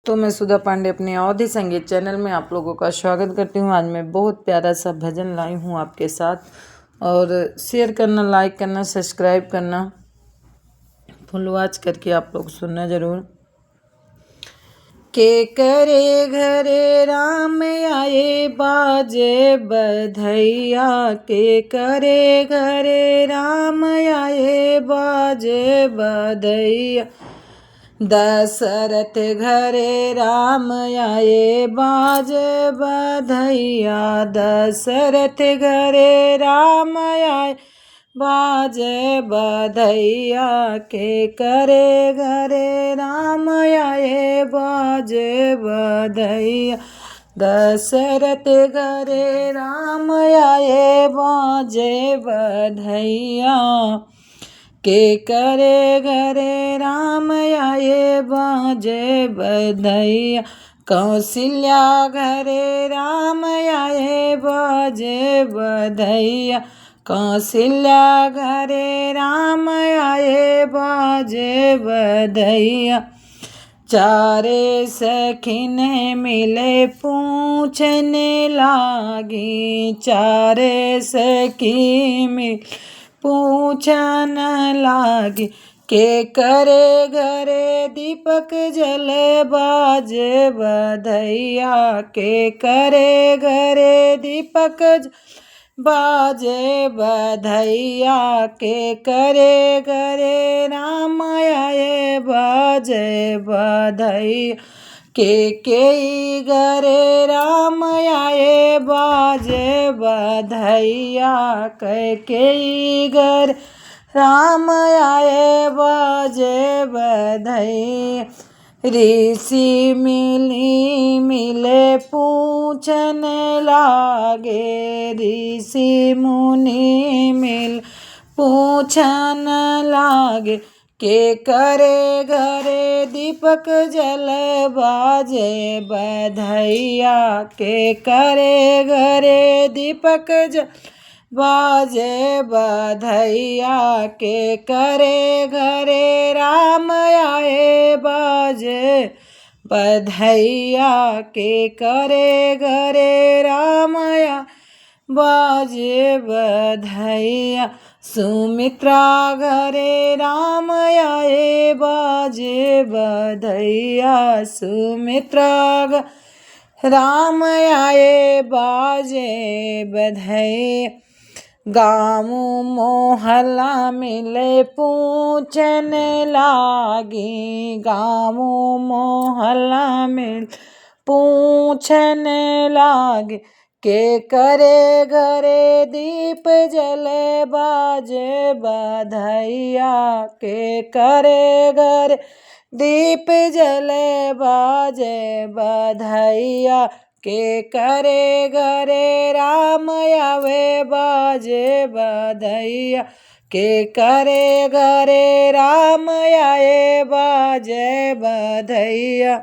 तो मैं सुधा पांडे अपने अवधि संगीत चैनल में आप लोगों का स्वागत करती हूँ। आज मैं बहुत प्यारा सा भजन लाई हूँ आपके साथ, और शेयर करना, लाइक करना, सब्सक्राइब करना, फुल वॉच करके आप लोग सुनना ज़रूर। के करे घरे राम आए बाजे बधैया, के करे घरे राम आए बाजे बधैया। दशरथ घरे राम आए बाजे बधैया, दशरथ घरे राम आए बाजे बधैया। के करे घरे राम आए बाजे बधैया, दशरथ घरे राम आए बाजे बधैया। के करे घरे राम आए बाजे बधैया, कौशल्या घरे राम आए बाजे बधैया, कौशल्या घरे राम आए बाजे बधैया। चारे सखिन मिले पूछने लागी, चारे सखी मिल पूछन लागी। के करे घरे दीपक जल बाजे बधैया, के करे घरे दीपक बाजे बधैया। के करे घरे राम आए बाजे बधैया, के घरे राम आए बाजे बधैया, के घर राम आए बाजे बधैया। ऋषि मिले पूछन लागे, ऋषि मुनि मिल पूछन लागे। के करे घरे दीपक जल बाजे बधैया, के करे घरे दीपक जल बाजे बधैया। के करे घरे राम आए बाजे बधैया, के करे घरे राम आए बाजे बधैया। सुमित्रा घरे राम आए बाजे बधैया, सुमित्रा राम आए बाजे बधैया। गाँव मोहल्ला मिले पूछन लागी, गाँव मोहल्ला मिल पूछन लागे। के करे घरे दीप जले बाजे बधैया, के करे घरे दीप जले बाजे बधैया। के करे घरे राम आवे बाजे बधैया, के करे घरे राम आए बाजे बधैया।